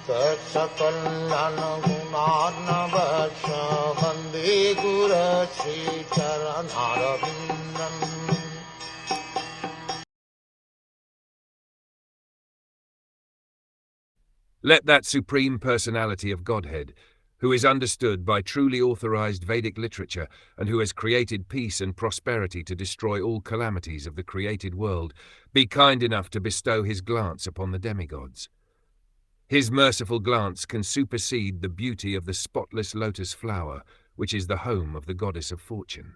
Sakal Gunarnavasha Vande Guru Sri Charanarabindam. Let that Supreme Personality of Godhead, who is understood by truly authorized Vedic literature and who has created peace and prosperity to destroy all calamities of the created world, be kind enough to bestow his glance upon the demigods. His merciful glance can supersede the beauty of the spotless lotus flower, which is the home of the goddess of fortune.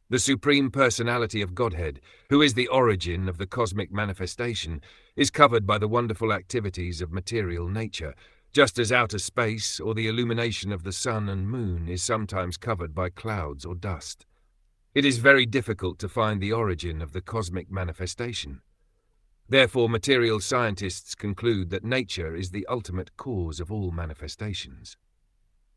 The Supreme Personality of Godhead, who is the origin of the cosmic manifestation, is covered by the wonderful activities of material nature, just as outer space or the illumination of the sun and moon is sometimes covered by clouds or dust. It is very difficult to find the origin of the cosmic manifestation. Therefore, material scientists conclude that nature is the ultimate cause of all manifestations.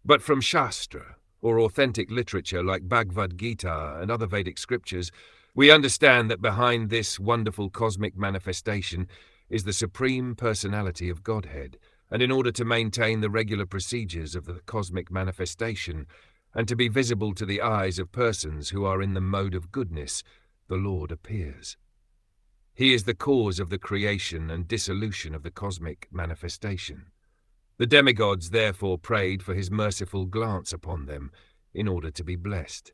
But from Shastra, or authentic literature like Bhagavad Gita and other Vedic scriptures, we understand that behind this wonderful cosmic manifestation is the Supreme Personality of Godhead, and in order to maintain the regular procedures of the cosmic manifestation and to be visible to the eyes of persons who are in the mode of goodness, the Lord appears. He is the cause of the creation and dissolution of the cosmic manifestation. The demigods therefore prayed for his merciful glance upon them in order to be blessed.